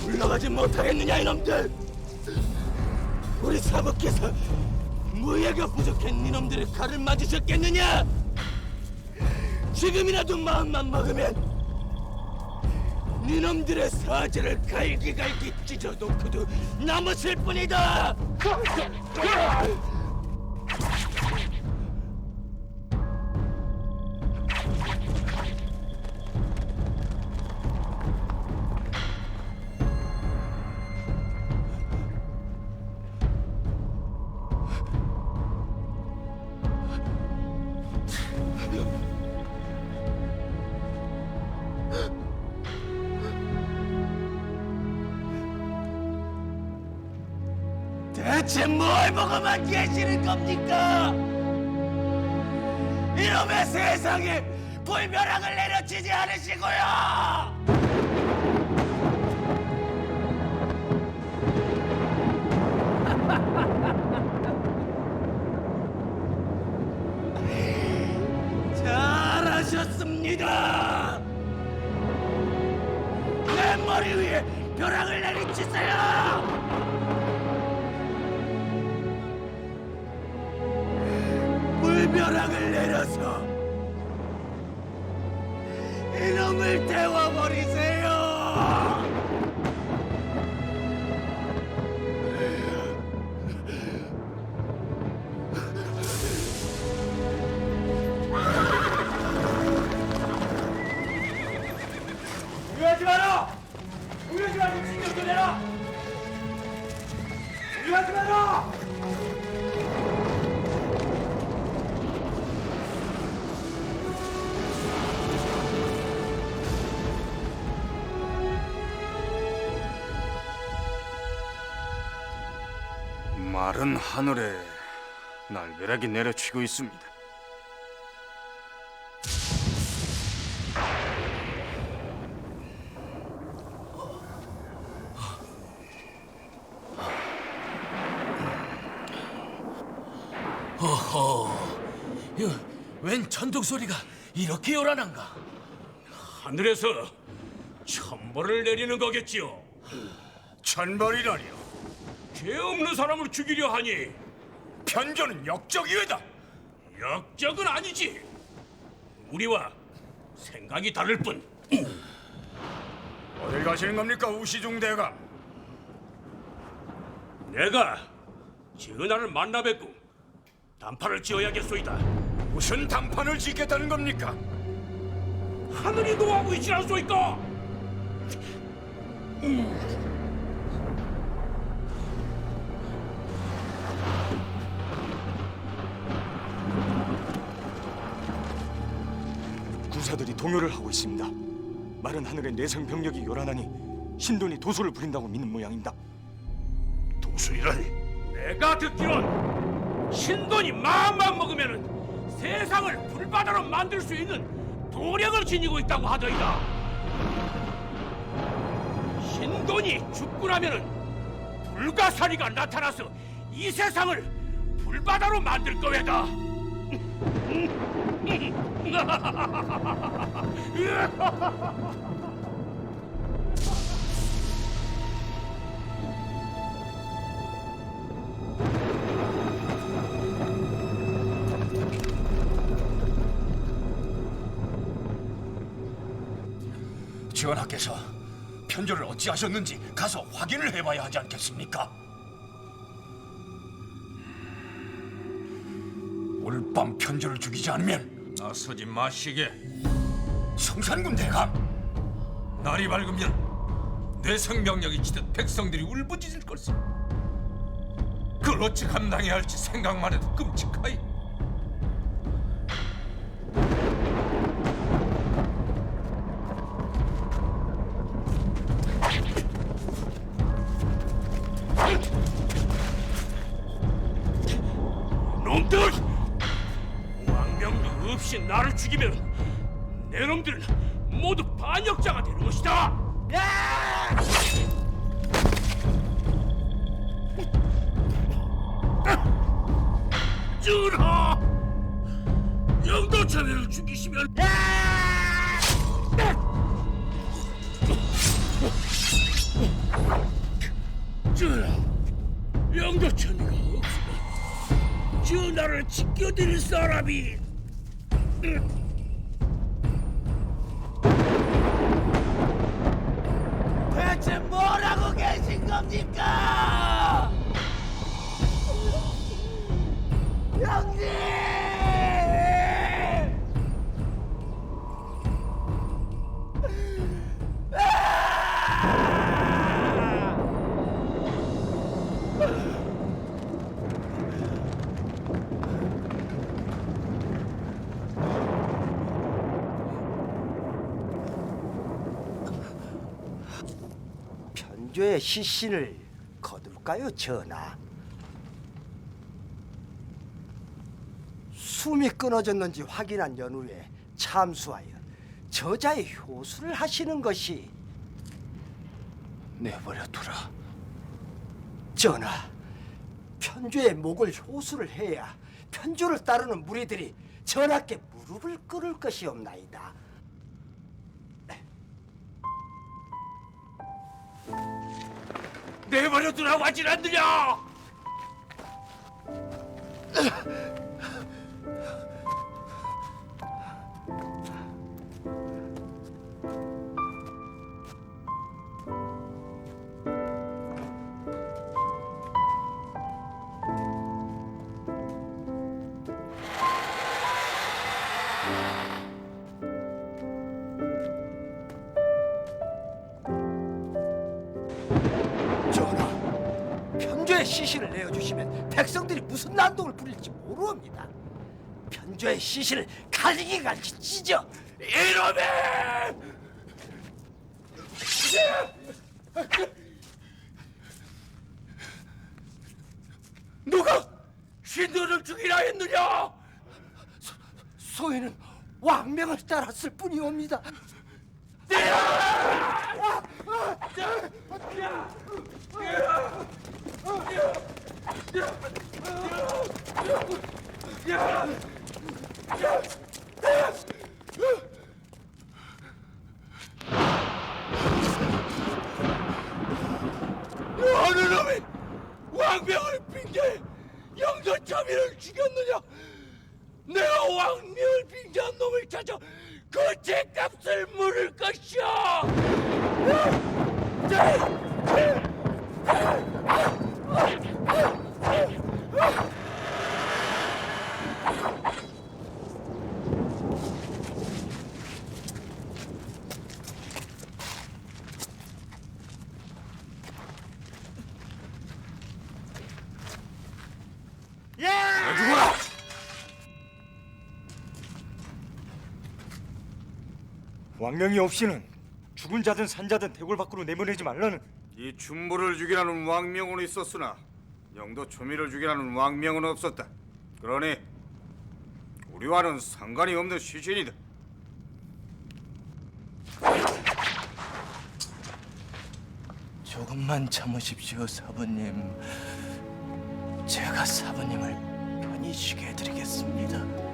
물러가지 못하겠느냐 이놈들! 우리 사부께서 무예가 부족한 이놈들의 칼을 맞으셨겠느냐? 지금이라도 마음만 먹으면 니놈들의 사제를 갈기갈기 찢어놓고도 남았을 뿐이다! 대체 뭘 보고만 계시는 겁니까? 이놈의 세상에 불벼락을 내려치지 않으시고요! 잘하셨습니다! 내 머리 위에 벼락을 내리치세요! 불벼락을 내려서 이놈을 태워버리세요! 우려하지 마라! 우려하지 말고 신경 좀 내라! 우려하지 마라! 마른 하늘에 날벼락이 내려치고 있습니다. 허허, 웬 천둥 소리가 이렇게 요란한가? 하늘에서 천벌을 내리는 거겠지요. 천벌이라니요. 죄 없는 사람을 죽이려 하니 편견은 역적이외다. 역적은 아니지. 우리와 생각이 다를 뿐. 어딜 가시는 겁니까, 우시중 대감? 내가 전하를 만나 뵙고 단판을 지어야겠소이다. 무슨 단판을 짓겠다는 겁니까? 하늘이 노하고 있지 않소이까? 구사들이 동요를 하고 있습니다. 마른 하늘에 내성 병력이 요란하니 신돈이 도소를 부린다고 믿는 모양입니다. 도수이라니. 내가 듣기론 신돈이 마음만 먹으면은 세상을 불바다로 만들 수 있는 도력을 지니고 있다고 하더이다. 신돈이 죽고 나면은 불가사리가 나타나서 이 세상을 불바다로 만들 거외다. 전하께서 편조를 어찌하셨는지 가서 확인을 해봐야 하지 않겠습니까? 오늘 밤 편조를 죽이지 않으면 나서지 마시게. 성산군 대감! 날이 밝으면 내 생명력이 치듯 백성들이 울부짖을 걸세. 그걸 어찌 감당해야 할지 생각만 해도 끔찍하이. 놈들! 왕명도 없이 나를 죽이면 내 놈들은 모두 반역자가 되는 것이다! 전하! 영도차례를 죽이시면 전하, 영도천이가 없으면 전하를 지켜드릴 사람이 대체 뭐라고 계신 겁니까? 형님! 편조의 시신을 거둘까요, 전하? 숨이 끊어졌는지 확인한 연후에 참수하여 저자의 효수를 하시는 것이 내버려 두라. 전하, 편조의 목을 효수를 해야 편조를 따르는 무리들이 전하께 무릎을 꿇을 것이옵나이다. 내버려 두라고 하질 않느냐? 전하, 편조의 시신을 내어주시면 백성들이 무슨 난동을 부릴지 모르옵니다. 편조의 시신을 갈기갈기 찢어 이놈의! 누가 신도를 죽이라 했느냐? 소인은 왕명을 따랐을 뿐이옵니다. 어느 놈이 왕명을 빙자해 영도참이를 죽였느냐? 내가 왕명을 빙자한 놈을 찾아 그 죄값을 물을 것이야! 왕명이 없이는 죽은 자든 산 자든 대궐 밖으로 내보내지 말라는 이 준보를 죽이라는 왕명은 있었으나 영도 초미를 죽이라는 왕명은 없었다. 그러니 우리와는 상관이 없는 시신이다. 조금만 참으십시오, 사부님. 제가 사부님을 편히 쉬게 해드리겠습니다.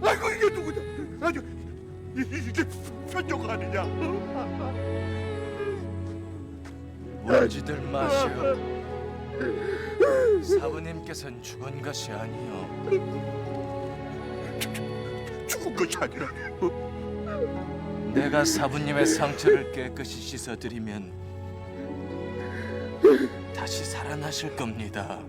아이고 이게 누구냐? 아주 이게 편조가 아니냐? 울지들 마시오. 사부님께서는 죽은 것이 아니요, 죽은 것이 아니라 내가 사부님의 상처를 깨끗이 씻어드리면 다시 살아나실 겁니다.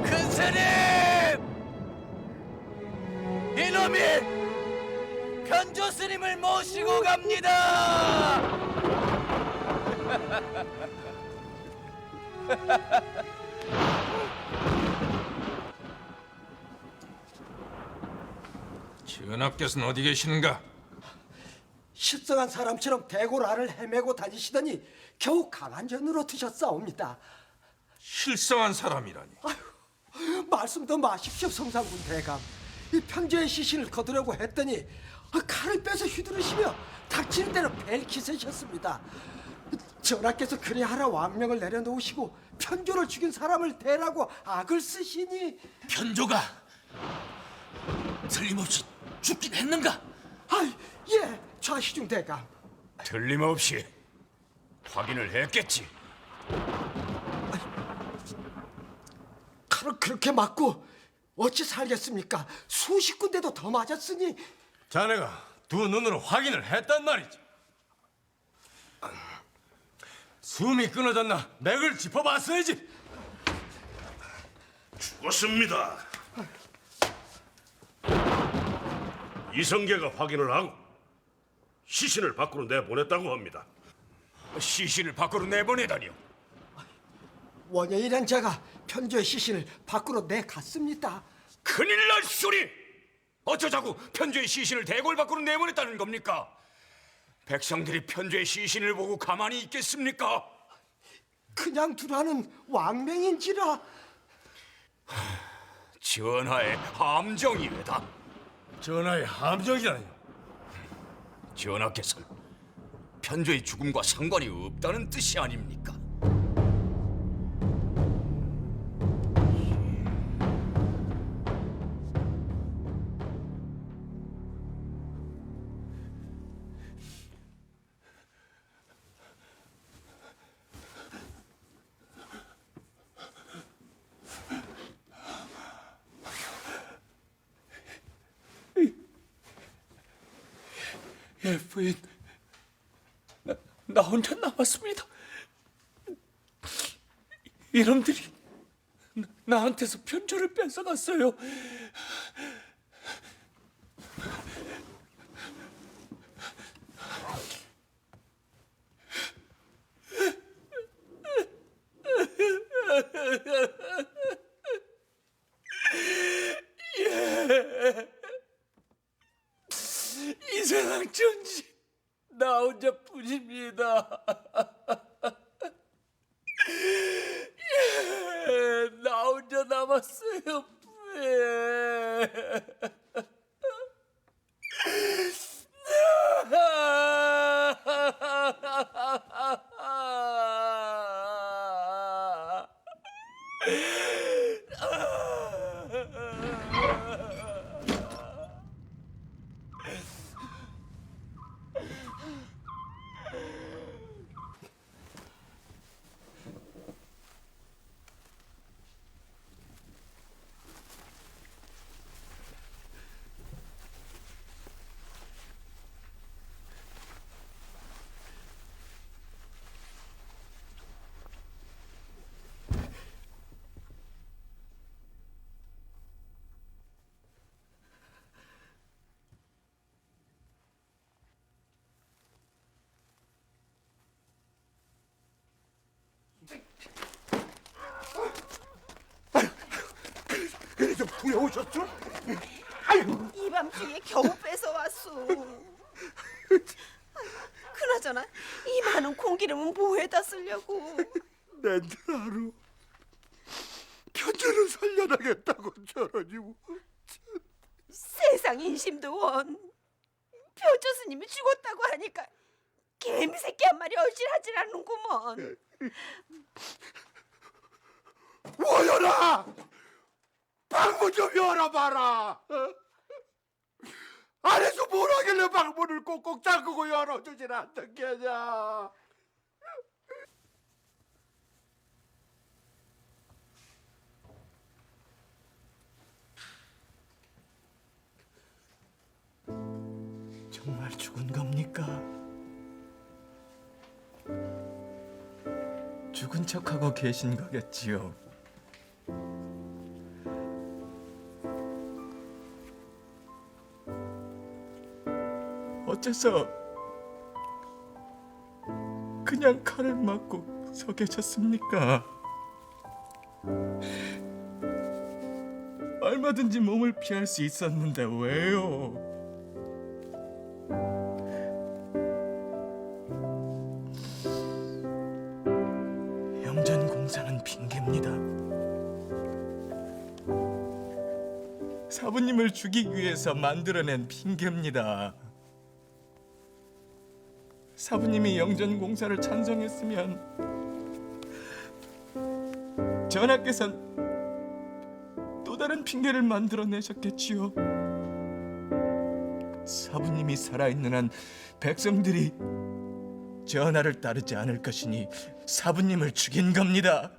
큰스님! 이놈이 편조 스님을 모시고 갑니다! 전하께서는 어디 계시는가? 실성한 사람처럼 대고라를 헤매고 다니시더니 겨우 강한전으로 드셨사옵니다. 실성한 사람이라니. 말씀도 마십시오, 성상군 대감. 이 편지의 시신을 거두려고 했더니 칼을 빼서 휘두르시며 닥치는 대로 벨키세셨습니다. 전하께서 그리하라 왕명을 내려놓으시고 편조를 죽인 사람을 대라고 악을 쓰시니 편조가 틀림없이 죽긴 했는가? 예, 좌시중 대감. 틀림없이 확인을 했겠지. 칼을 그렇게 맞고 어찌 살겠습니까? 수십 군데도 더 맞았으니. 자네가 두 눈으로 확인을 했단 말이지. 숨이 끊어졌나 맥을 짚어봤어야지. 죽었습니다. 이성계가 확인을 하고 시신을 밖으로 내보냈다고 합니다. 시신을 밖으로 내보내다니요. 원효이란 자가 편조의 시신을 밖으로 내갔습니다. 큰일 날 소리! 어쩌자고 편조의 시신을 대궐 밖으로 내보냈다는 겁니까? 백성들이 편조의 시신을 보고 가만히 있겠습니까? 그냥 두라는 왕명인지라. 전하의 함정이외다. 전하의 함정이라니요. 전하께서는 편조의 죽음과 상관이 없다는 뜻이 아닙니까? 예, 부인. 나 혼자 남았습니다. 이놈들이 나한테서 편조를 뺏어갔어요. 이 세상 천지 나 혼자뿐입니다. 예, 나 혼자 남았어요. 예. 그래도 구해오셨어? 이 밤중에 겨우 뺏어왔소. 그나저나 이 많은 공기름은 뭐에다 쓰려고? 낸들 편지를 살려나겠다고 저러니. 세상 인심도 원. 표조 스님이 죽었다고 하니까 개미새끼 한 마리 얼씬하질 않는구먼. 모여라! 방문 좀 열어봐라! 안에서 뭘 하길래 방문을 꼭꼭 잠그고 열어주질 않던 게냐? 정말 죽은 겁니까? 죽은 척하고 계신 거겠지요. 어째서 그냥 칼을 맞고 서 계셨습니까? 얼마든지 몸을 피할 수 있었는데 왜요? 핑계입니다. 사부님을 죽이기 위해서 만들어낸 핑계입니다. 사부님이 영전공사를 찬성했으면 전하께서는 또 다른 핑계를 만들어내셨겠지요. 사부님이 살아있는 한 백성들이 전하를 따르지 않을 것이니 사부님을 죽인 겁니다.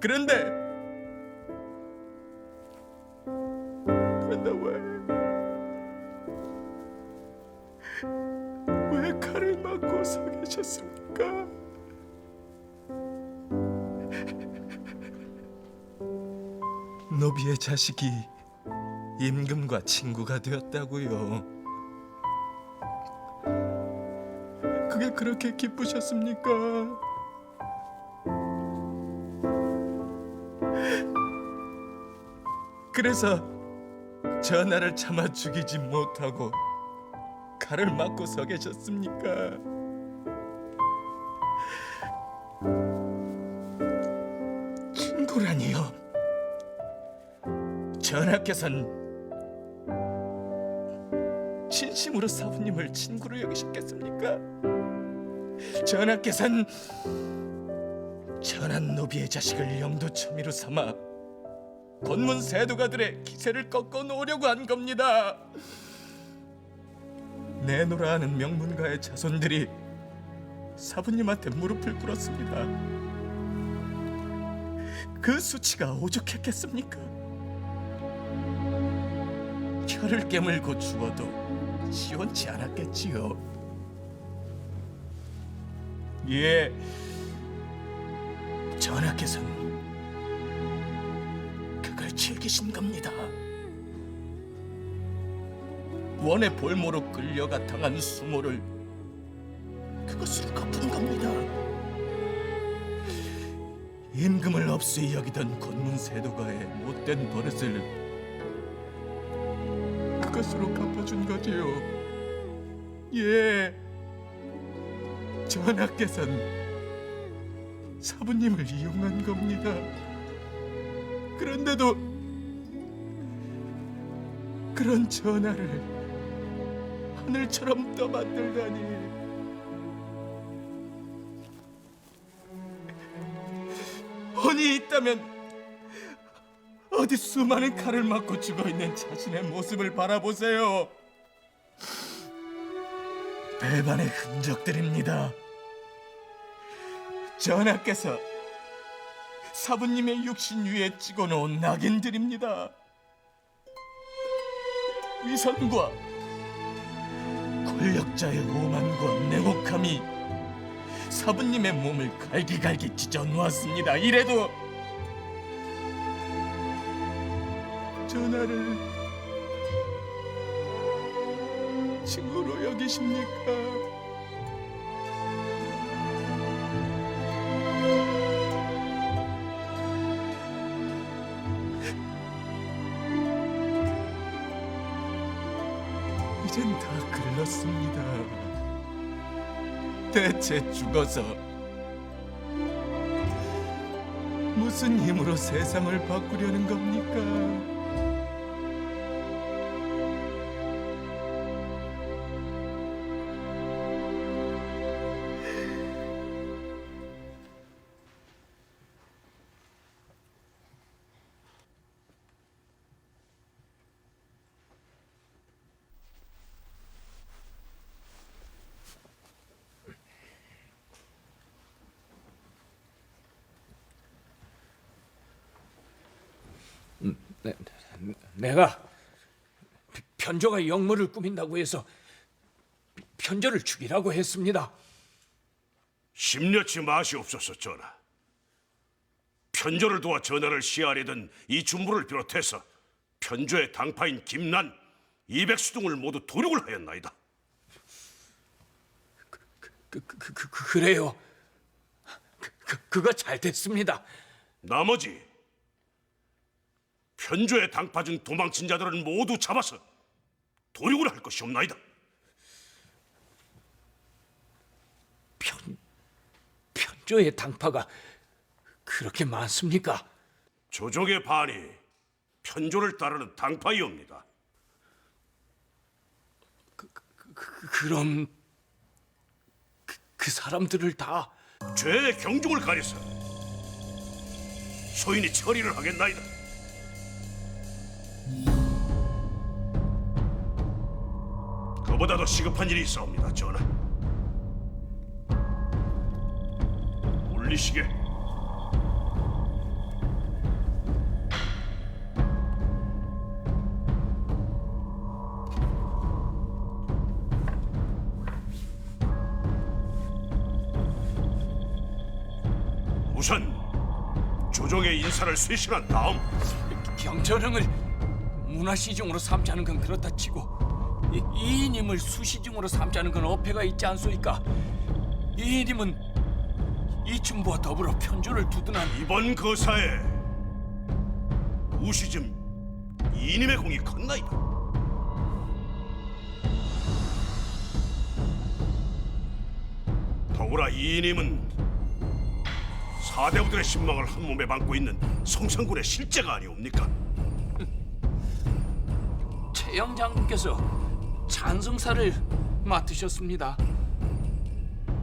그런데 왜 칼을 맞고 서 계셨습니까? 노비의 자식이 임금과 친구가 되었다고요. 그게 그렇게 기쁘셨습니까? 그래서 전하를 참아 죽이지 못하고 칼을 맞고 서 계셨습니까? 친구라니요? 전하께서는 진심으로 사부님을 친구로 여기셨겠습니까? 전하께서는 전한 노비의 자식을 영도처미로 삼아 권문 세도가들의 기세를 꺾어 놓으려고 한 겁니다. 내노라 하는 명문가의 자손들이 사부님한테 무릎을 꿇었습니다. 그 수치가 오죽했겠습니까? 혀를 깨물고 죽어도 시원치 않았겠지요. 예, 전하께서는 그걸 즐기신 겁니다. 원의 볼모로 끌려가 당한 수모를 그것으로 갚은 겁니다. 임금을 업수히 여기던 권문세도가의 못된 버릇을 그것으로 갚아준 거지요. 예, 전하께서는 사부님을 이용한 겁니다. 그런데도 그런 전하를 하늘처럼 떠받들다니. 혼이 있다면 어디 수많은 칼을 맞고 죽어있는 자신의 모습을 바라보세요. 배반의 흔적들입니다. 전하께서 사부님의 육신 위에 찍어놓은 낙인들입니다. 위선과 권력자의 오만과 냉혹함이 사부님의 몸을 갈기갈기 찢어 놓았습니다. 이래도 전하를 친구로 여기십니까? 이젠 다 글렀습니다. 대체 죽어서 무슨 힘으로 세상을 바꾸려는 겁니까? 내가 편조가 역모를 꾸민다고 해서 편조를 죽이라고 했습니다. 심려치 마시옵소서 전하. 편조를 도와 전하를 시하려던 이 준부를 비롯해서 편조의 당파인 김난, 이백수등을 모두 도륙을 하였나이다. 그래요. 그거 잘 됐습니다. 나머지 편조의 당파 중 도망친 자들은 모두 잡아서 도륙을 할 것이옵나이다. 편조의 당파가 그렇게 많습니까? 조족의 반이 편조를 따르는 당파이옵니다. 그럼 그 사람들을 다 죄의 경중을 가려서 소인이 처리를 하겠나이다. 그보다도 시급한 일이 있사옵니다, 전하. 올리시게. 우선 조정의 인사를 쇄신한 다음 경전형을 문화시중으로 삼자는 건 그렇다 치고 이인임을 수시중으로 삼자는 건 어폐가 있지 않소이까? 이인임은 이춘부와 더불어 편조를 두둔한 이번 거사에 우시즘 이님의 공이 컸나이다. 더구나 이님은 사대부들의 신망을 한 몸에 안고 있는 성상군의 실제가 아니옵니까? 최영 장군께서 찬성사를 맡으셨습니다.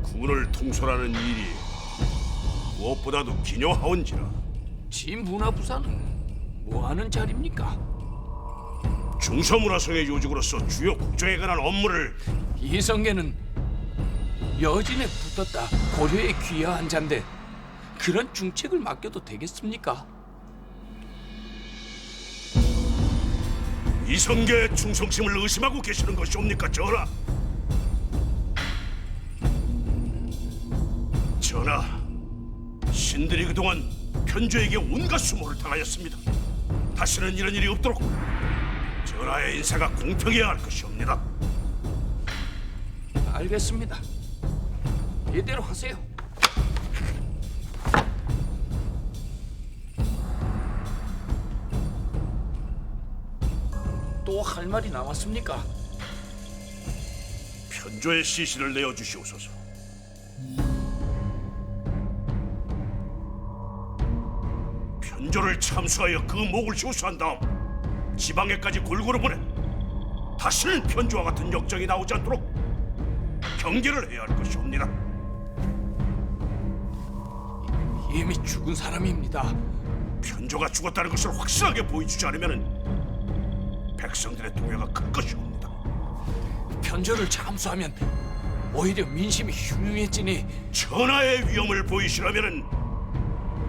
군을 통솔하는 일이 무엇보다도 기묘하온지라. 진문화부사는 뭐하는 자리입니까? 중서문화성의 요직으로서 주요 국정에 관한 업무를 이성계는 여진에 붙었다 고려에 귀화한 자인데 그런 중책을 맡겨도 되겠습니까? 이성계의 충성심을 의심하고 계시는 것이옵니까, 전하? 전하, 신들이 그동안 편조에게 온갖 수모를 당하였습니다. 다시는 이런 일이 없도록 전하의 인사가 공평해야 할 것이옵니다. 알겠습니다. 이대로 하세요. 또 할 말이 남았습니까? 편조의 시신을 내어주시옵소서. 편조를 참수하여 그 목을 효수한 다음 지방에까지 골고루 보내 다시는 편조와 같은 역정이 나오지 않도록 경계를 해야 할 것이옵니다. 이미 죽은 사람입니다. 편조가 죽었다는 것을 확실하게 보여주지 않으면 백성들의 동요가 클 것이옵니다. 편조를 참수하면 오히려 민심이 흉흉해지니 전하의 위험을 보이시려면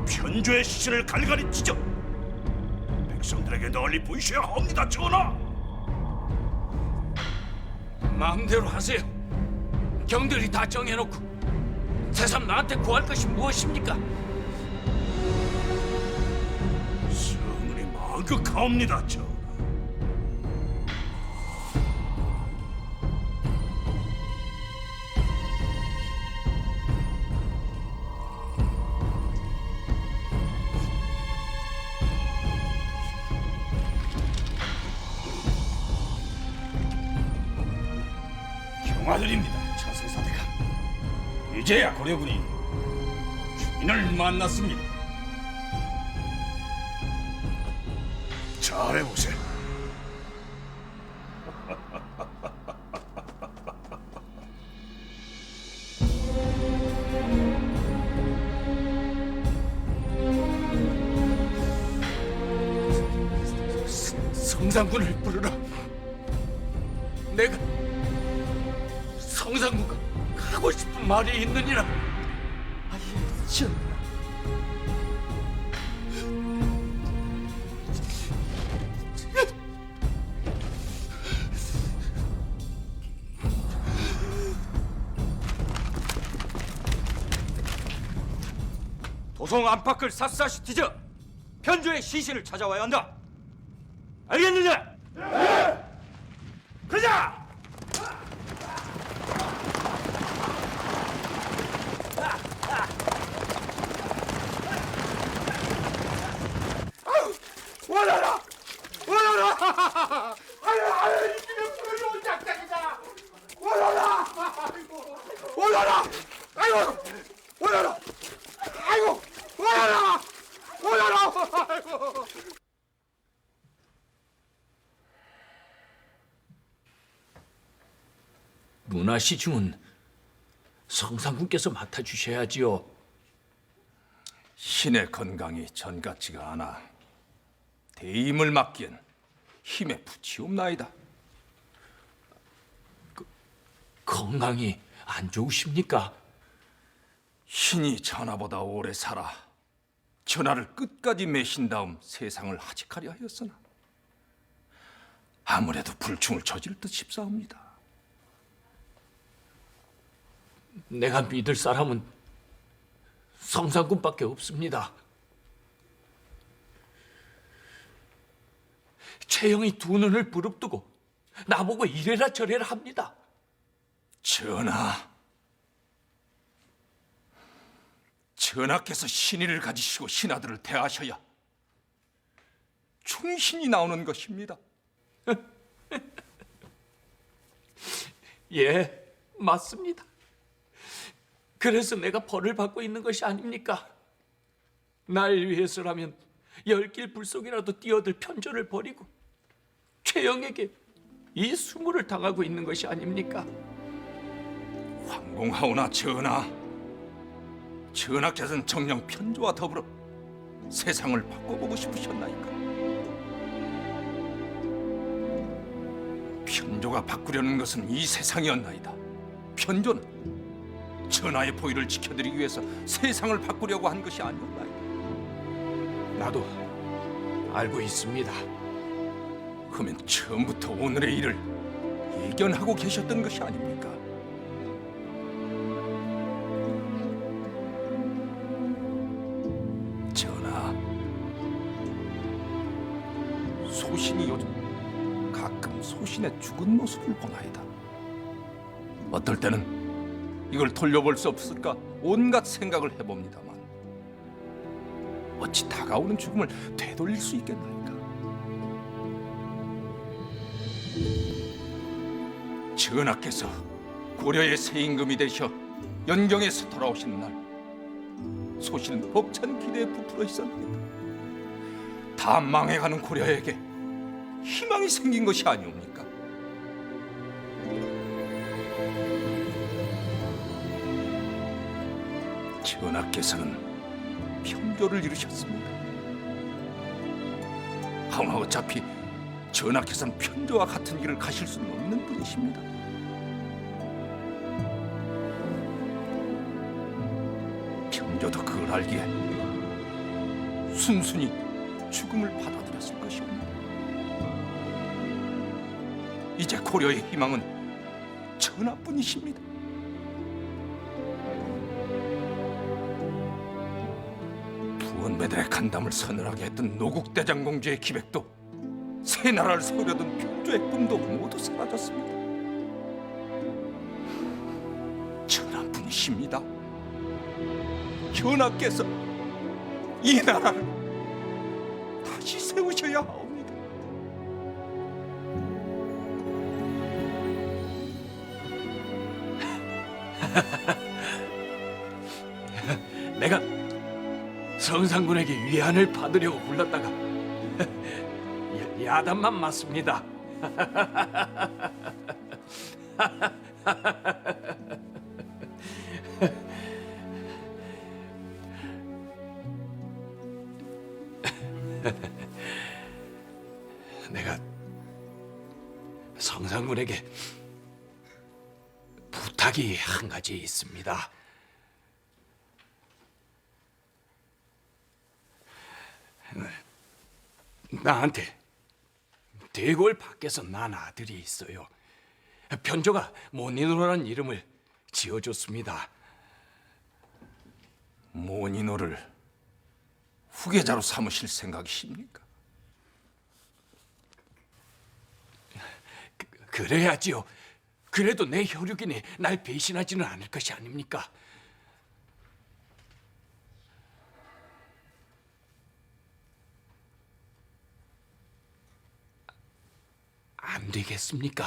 편조의 시신을 갈갈이 찢어 백성들에게 널리 보이셔야 합니다, 전하. 마음대로 하세요. 경들이 다 정해놓고 새삼 나한테 구할 것이 무엇입니까? 성은이 망극하옵니다, 전하. 경화드립니다, 차승사대가. 이제야 고려군이 주인을 만났습니다. 잘해보세요. 성상군을 부르라. 내가 성상군과 하고 싶은 말이 있느니라. 전하, 도성 안팎을 샅샅이 뒤져 편조의 시신을 찾아와야 한다. 알겠느냐? 네! 가자! 원하라! 원하라! 아유, 이 집에 불이 온 짝짝이다! 원하라! 아이고! 원하라! 아이고! 원하라! 아이고! 원하라! 오야라! 오야라! 아이고. 문화시중은 성상군께서 맡아주셔야지요. 신의 건강이 전 같지가 않아 대임을 맡기엔 힘에 부치옵나이다. 건강이 안 좋으십니까? 신이 전하보다 오래 살아 전하를 끝까지 매신 다음 세상을 하직하려 하였으나 아무래도 불충을 저질 듯 싶사옵니다. 내가 믿을 사람은 성상군밖에 없습니다. 최영이 두 눈을 부릅뜨고 나보고 이래라 저래라 합니다. 전하께서 신의를 가지시고 신하들을 대하셔야 충신이 나오는 것입니다. 예, 맞습니다. 그래서 내가 벌을 받고 있는 것이 아닙니까? 날 위해서라면 10길 불속이라도 뛰어들 편조를 버리고 최영에게 이 수모를 당하고 있는 것이 아닙니까? 황공하오나 전하께서는 정녕 편조와 더불어 세상을 바꿔보고 싶으셨나이까? 편조가 바꾸려는 것은 이 세상이었나이다. 편조는 전하의 보위를 지켜드리기 위해서 세상을 바꾸려고 한 것이 아니었나이다. 나도 알고 있습니다. 그러면 처음부터 오늘의 일을 예견하고 계셨던 것이 아닙니까? 전하, 소신이 요즘 가끔 소신의 죽은 모습을 보나이다. 어떨 때는 이걸 돌려볼 수 없을까 온갖 생각을 해봅니다만 어찌 다가오는 죽음을 되돌릴 수 있겠나이까? 전하께서 고려의 새 임금이 되셔 연경에서 돌아오신 날 소신은 벅찬 기대에 부풀어 있었습니다. 다 망해가는 고려에게 희망이 생긴 것이 아니옵니까? 전하께서는 편교를 이루셨습니다. 하오나 어차피 전하께서는 편교와 같은 길을 가실 수는 없는 분이십니다. 편교도 그걸 알기에 순순히 죽음을 받아들였을 것이옵니다. 이제 고려의 희망은 전하뿐이십니다. 부원배들의 간담을 서늘하게 했던 노국대장 공주의 기백도 새 나라를 세우려던 편조의 꿈도 모두 사라졌습니다. 전하뿐이십니다. 전하께서 이 나라를 다시 세우셔야 하옵니다. 내가 성상군에게 위안을 받으려고 불렀다가 야단만 맞습니다. 내가 성상군에게 부탁이 한 가지 있습니다. 나한테 대궐 밖에서 난 아들이 있어요. 편조가 모니노라는 이름을 지어줬습니다. 모니노를 후계자로 삼으실 생각이십니까? 그래야지요. 그래도 내 혈육인이 날 배신하지는 않을 것이 아닙니까? 안 되겠습니까?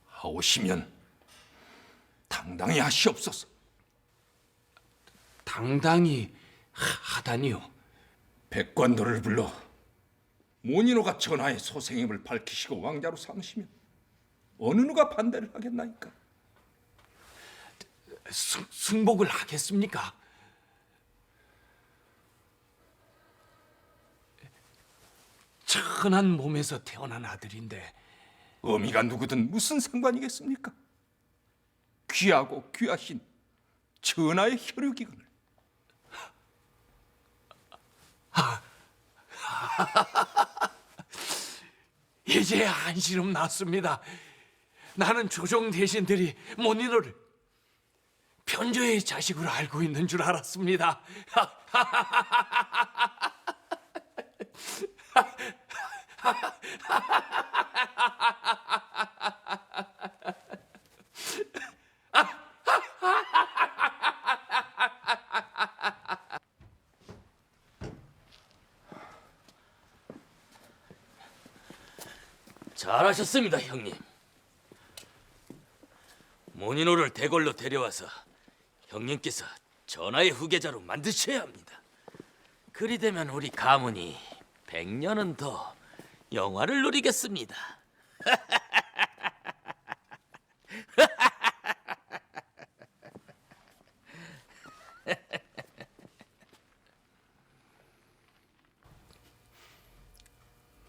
하오시면 당당히 하시옵소서. 상당히 하다니요. 백관도를 불러 모니노가 전하의 소생임을 밝히시고 왕자로 삼으시면 어느 누가 반대를 하겠나이까? 승복을 하겠습니까? 천한 몸에서 태어난 아들인데 어미가 누구든 무슨 상관이겠습니까? 귀하고 귀하신 전하의 혈육이거늘. 이제 한시름 났습니다. 나는 조정 대신들이 모니노를 편조의 자식으로 알고 있는 줄 알았습니다. 잘하셨습니다, 형님. 모니노를 대궐로 데려와서 형님께서 전하의 후계자로 만드셔야 합니다. 그리 되면 우리 가문이 100년은 더 영화를 누리겠습니다.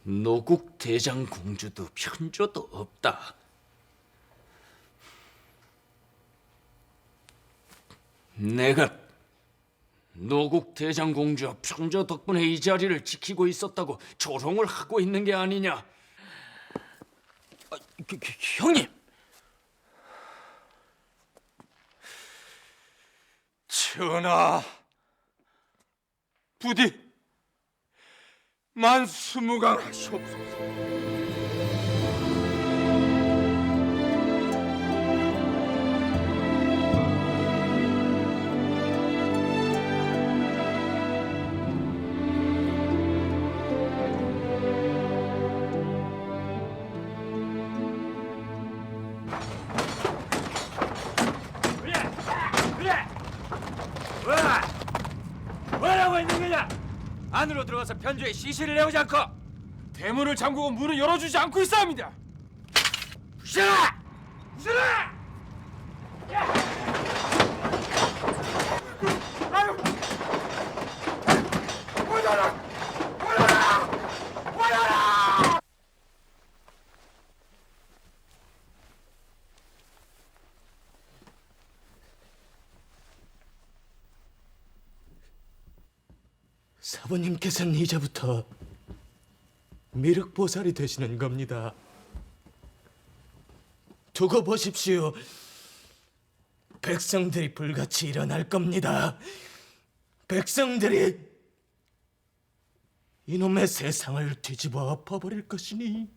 노국 대장 공주도 편조도 없다. 내가 노국 대장 공주와 편조 덕분에 이 자리를 지키고 있었다고 조롱을 하고 있는 게 아니냐? 형님! 전하, 부디 만수무강하시옵소서. 뭐라고 있는 거냐? 안으로 들어가서 편주의 시신을 내오지 않고 대문을 잠그고 문을 열어주지 않고 있사옵니다. 부셔라! 부셔라! 아유! 뭐라라! 뭐라라! 뭐라라! 사부님께서는 이제부터 미륵보살이 되시는 겁니다. 두고 보십시오. 백성들이 불같이 일어날 겁니다. 백성들이 이놈의 세상을 뒤집어 엎어버릴 것이니.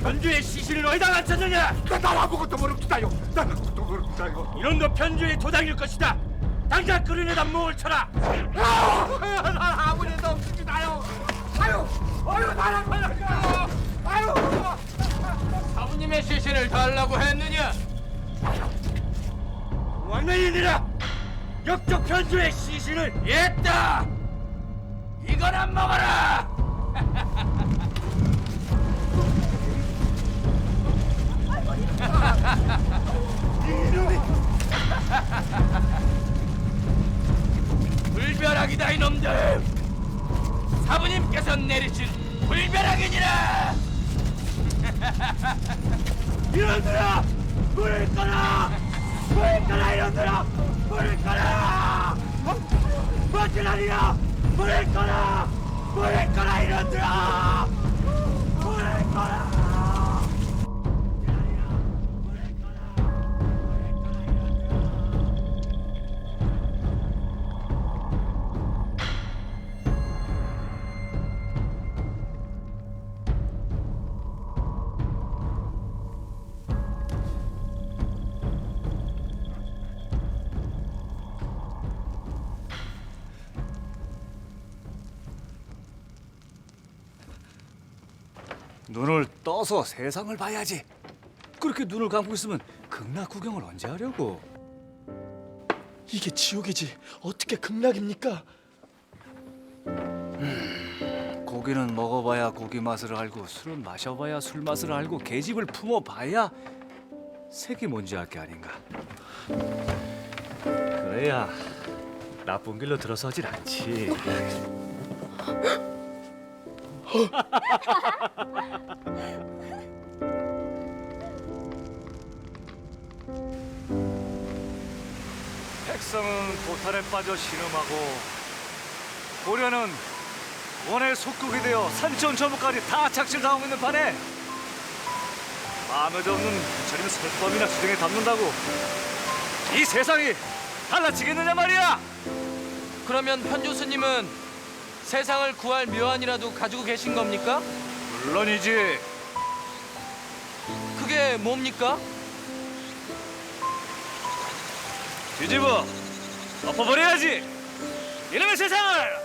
편주의 시신을 어디다 갖췄느냐? 난 아무것도 모릅니다요. 난 아무것도 모릅니다요. 이놈도 편주의 도당일 것이다. 당장 그린에다 목을 쳐라. 난 아무 일도 없습니다요. 아유, 나랑 말라요. 아유. 사부님의 시신을 달라고 했느냐? 왕명이니라. 역적 편주의 시신을 했다! 이거나 먹어라! 불벼락이다 이놈들! 사부님께서 내리신 불벼락이니라! 이놈들아! 불을 꺼라! 불을 꺼라 이놈들아! 불을 꺼라! 버티라니라! 불을 꺼라! 불을 꺼라 이놈들아! 불을 꺼라! 눈을 떠서 세상을 봐야지. 그렇게 눈을 감고 있으면 극락 구경을 언제 하려고? 이게 지옥이지 어떻게 극락입니까? 고기는 먹어봐야 고기 맛을 알고 술은 마셔봐야 술 맛을 알고 계집을 품어봐야 색이 뭔지 알 게 아닌가. 그래야 나쁜 길로 들어서질 않지. 백성은 도탄에 빠져 신음하고 고려는 원의 속국이 되어 산천 저물까지 다 착실당하고 있는 판에 마음에도 없는 부처님 설법이나 수정에 담는다고 이 세상이 달라지겠느냐 말이야. 그러면 편조스님은 세상을 구할 묘안이라도 가지고 계신 겁니까? 물론이지. 그게 뭡니까? 뒤집어 엎어버려야지 이놈의 세상을.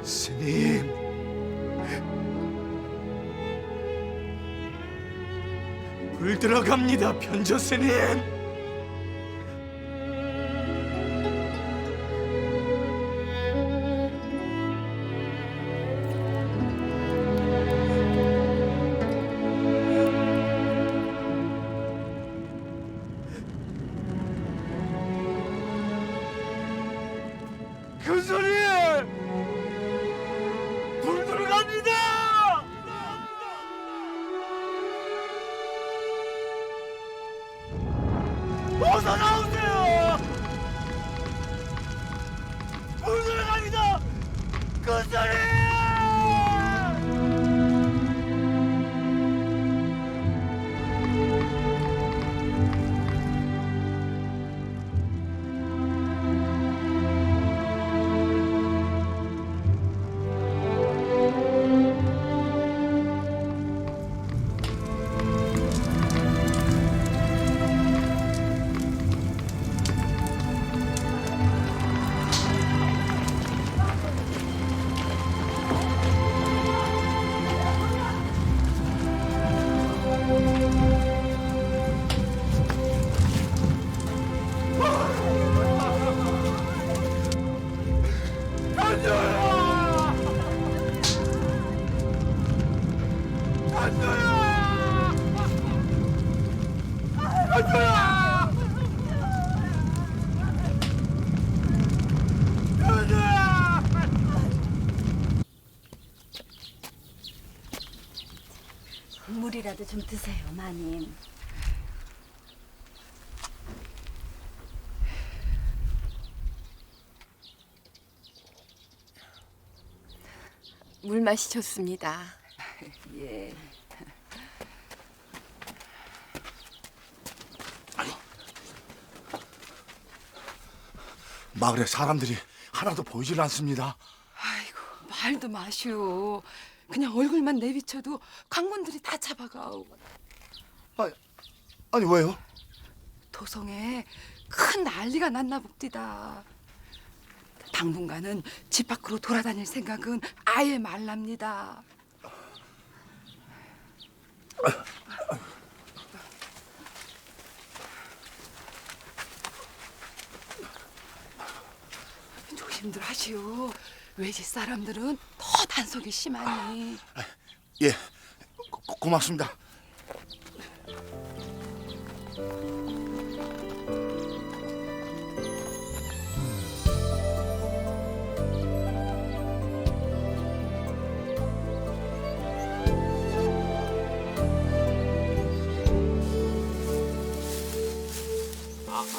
스님, 불 들어갑니다, 편조 스님. 그 소리! 불 들어갑니다! 어서 나오세요! 불 들어갑니다! 그 소리! 물이라도 좀 드세요, 마님. 물 맛이 좋습니다. 예. 마을에 사람들이 하나도 보이질 않습니다. 아이고 말도 마시오. 그냥 얼굴만 내비쳐도 강문들이 다 잡아가오. 아니 왜요? 도성에 큰 난리가 났나 봅디다. 당분간은 집 밖으로 돌아다닐 생각은 아예 말랍니다. 조심. 힘들하시오. 외지 사람들은 더 단속이 심하니. 예, 고맙습니다.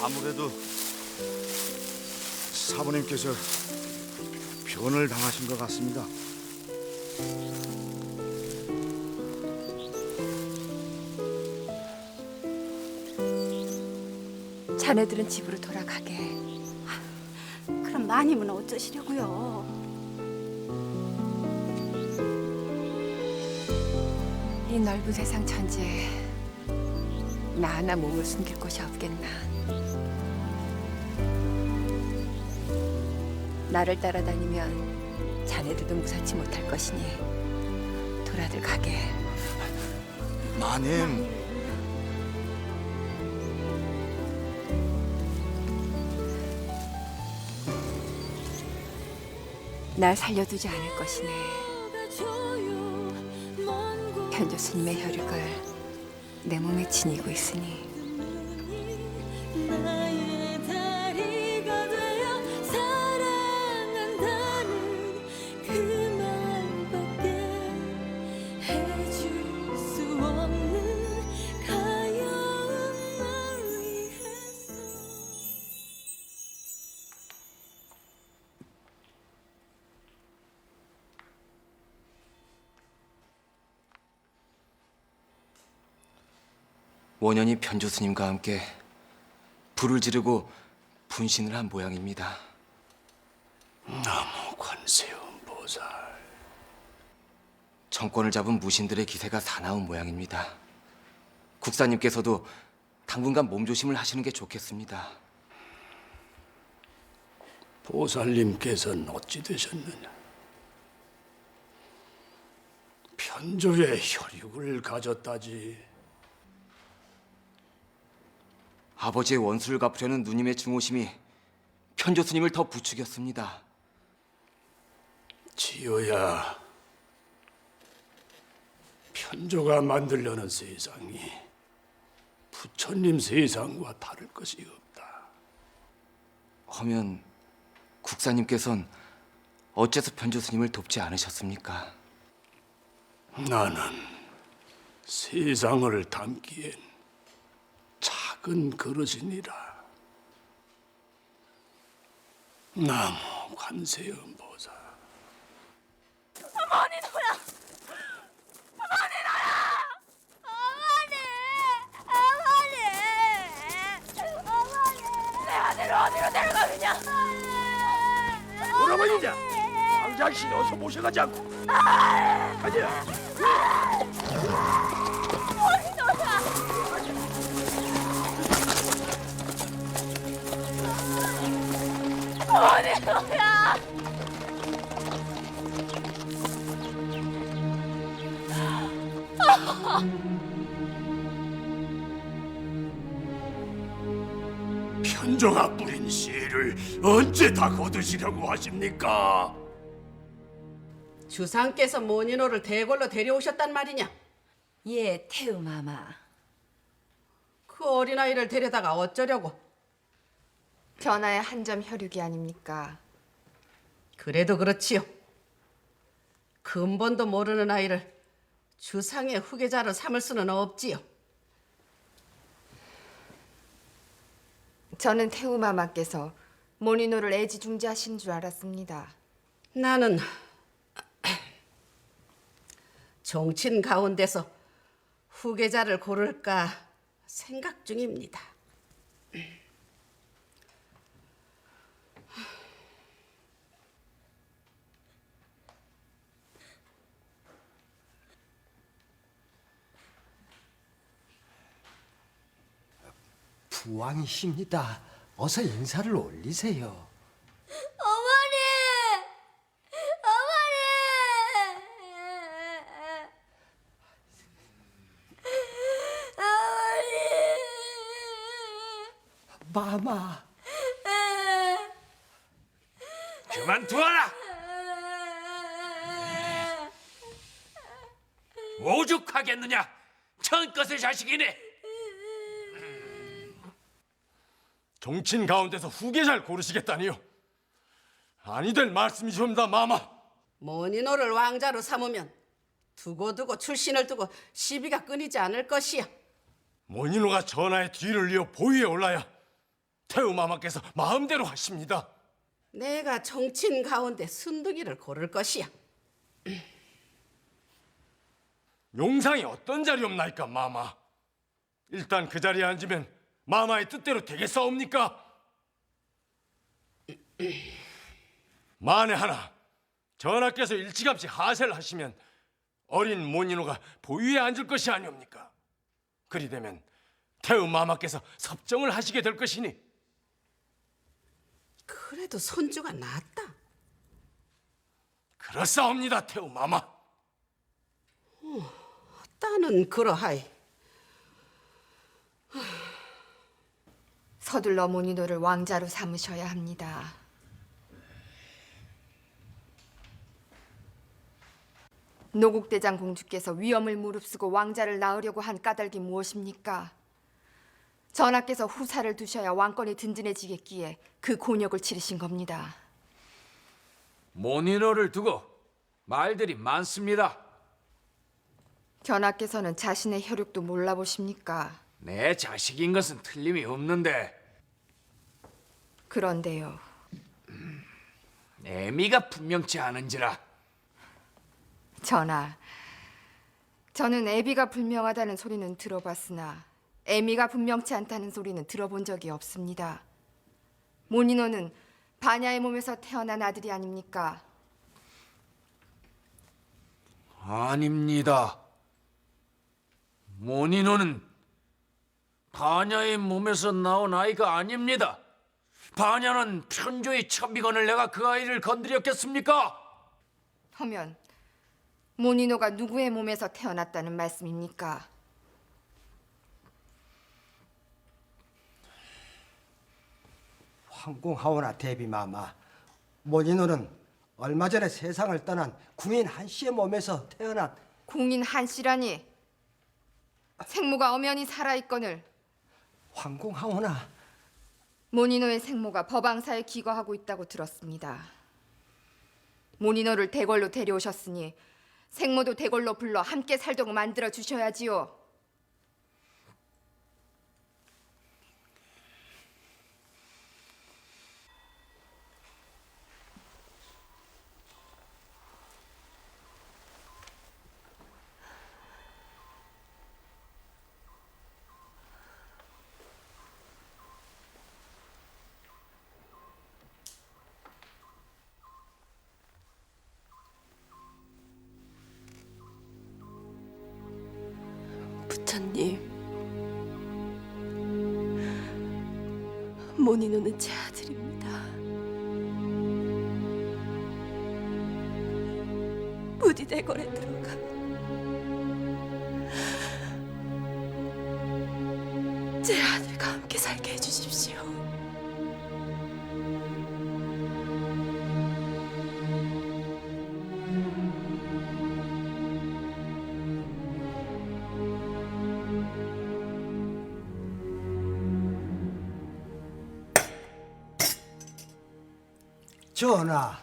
아무래도 사부님께서 변을 당하신 것 같습니다. 자네들은 집으로 돌아가게. 그럼 마님은 어쩌시려고요? 이 넓은 세상 천지에 나 하나 몸을 숨길 곳이 없겠나. 나를 따라다니면 자네들도 무사치 못할 것이니 돌아들 가게. 마님, 날 살려두지 않을 것이네. 편조스님의 혈육을 내 몸에 지니고 있으니 원현이 편조스님과 함께 불을 지르고 분신을 한 모양입니다. 나무 관세음 보살. 정권을 잡은 무신들의 기세가 사나운 모양입니다. 국사님께서도 당분간 몸조심을 하시는 게 좋겠습니다. 보살님께서는 어찌 되셨느냐? 편조의 혈육을 가졌다지. 아버지의 원수를 갚으려는 누님의 증오심이 편조스님을 더 부추겼습니다. 지효야, 편조가 만들려는 세상이 부처님 세상과 다를 것이 없다. 허면 국사님께서는 어째서 편조스님을 돕지 않으셨습니까? 나는 세상을 담기엔 작은 그릇이니라. 나무 관세음 보살. 어머니 너야! 어머니 너야! 어머니! 내 아들을 어디로 데려가느냐? 돌아버리자. 당장 실어서 모셔가지 않고. 가자. 어머니 너야! 어머니 너야! 편조가 뿌린 씨를 언제 다 거두시려고 하십니까? 주상께서 모니노를 대궐로 데려오셨단 말이냐? 예, 태우마마. 그 어린아이를 데려다가 어쩌려고? 전하의 한 점 혈육이 아닙니까? 그래도 그렇지요. 근본도 모르는 아이를 주상의 후계자로 삼을 수는 없지요. 저는 태우마마께서 모니노를 애지중지하신 줄 알았습니다. 나는 정친 가운데서 후계자를 고를까 생각 중입니다. 부왕이십니다. 어서 인사를 올리세요. 어머니! 마마. 그만두어라. 오죽하겠느냐, 천것의 자식이네. 종친 가운데서 후계자를 고르시겠다니요? 아니 될 말씀이시옵니다, 마마. 모니노를 왕자로 삼으면 두고두고 출신을 두고 시비가 끊이지 않을 것이야. 모니노가 전하의 뒤를 이어 보위에 올라야 태우 마마께서 마음대로 하십니다. 내가 정친 가운데 순둥이를 고를 것이야. 용상이 어떤 자리옵나이까, 마마? 일단 그 자리에 앉으면 마마의 뜻대로 되겠사옵니까? 만에 하나 전하께서 일찌감치 하세를 하시면 어린 모니노가 보위에 앉을 것이 아니옵니까? 그리 되면 태우 마마께서 섭정을 하시게 될 것이니. 그래도 손주가 낫다. 그렇사옵니다, 태우 마마. 따는 그러하이. 서둘러 모니노를 왕자로 삼으셔야 합니다. 노국대장 공주께서 위엄을 무릅쓰고 왕자를 낳으려고 한 까닭이 무엇입니까? 전하께서 후사를 두셔야 왕권이 든든해지겠기에 그 곤욕을 치르신 겁니다. 모니노를 두고 말들이 많습니다. 전하께서는 자신의 혈육도 몰라보십니까? 내 자식인 것은 틀림이 없는데 그런데요. 애미가 분명치 않은지라. 전하, 저는 애비가 불명하다는 소리는 들어봤으나 애미가 분명치 않다는 소리는 들어본 적이 없습니다. 모니노는 바냐의 몸에서 태어난 아들이 아닙니까? 아닙니다. 모니노는 바냐의 몸에서 나온 아이가 아닙니다. 바냐는 편조의 천비건을 내가 그 아이를 건드렸겠습니까? 하면 모니노가 누구의 몸에서 태어났다는 말씀입니까? 황궁하오나 대비마마, 모니노는 얼마 전에 세상을 떠난 궁인 한씨의 몸에서 태어난 궁인 한씨라니. 생모가 엄연히 살아있거늘. 황궁하오나. 모니노의 생모가 법왕사에 기거하고 있다고 들었습니다. 모니노를 대궐로 데려오셨으니 생모도 대궐로 불러 함께 살도록 만들어 주셔야지요. 부처님, 모니노는 제 아들입니다. 부디 대궐에 들어가 제 아들과 함께 살게 해주십시오. 전하,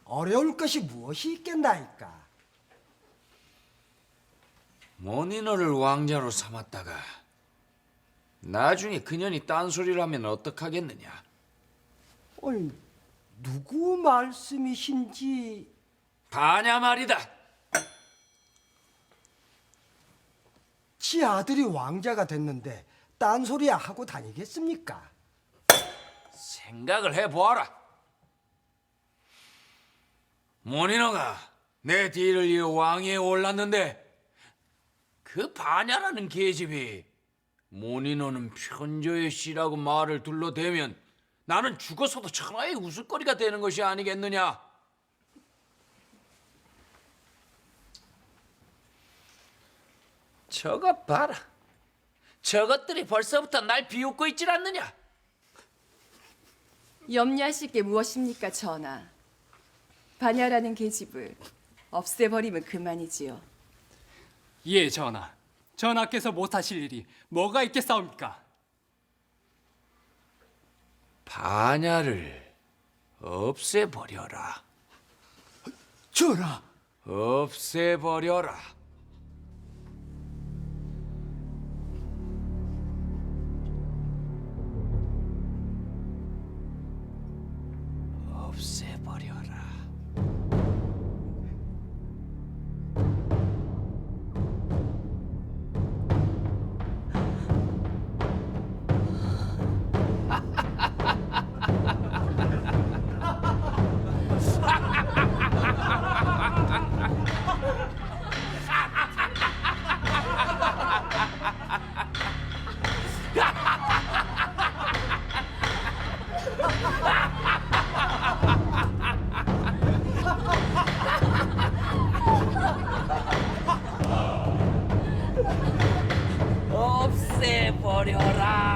어려울 것이 무엇이 있겠나이까? 모니노를 왕자로 삼았다가 나중에 그년이 딴소리를 하면 어떡하겠느냐. 아니, 누구 말씀이신지. 바냐 말이다. 지 아들이 왕자가 됐는데 딴소리야 하고 다니겠습니까? 생각을 해보아라. 모니노가 내 뒤를 이어 왕위에 올랐는데 그 바냐라는 계집이 모니노는 편조의 씨라고 말을 둘러대면 나는 죽어서도 천하의 웃을거리가 되는 것이 아니겠느냐. 저것 봐라. 저것들이 벌써부터 날 비웃고 있질 않느냐. 염려하실 게 무엇입니까, 전하? 반야라는 계집을 없애버리면 그만이지요. 예, 전하. 전하께서 못하실 일이 뭐가 있겠사옵니까? 반야를 없애버려라. 전하, 없애버려라. 없애버려라. 없애버려라.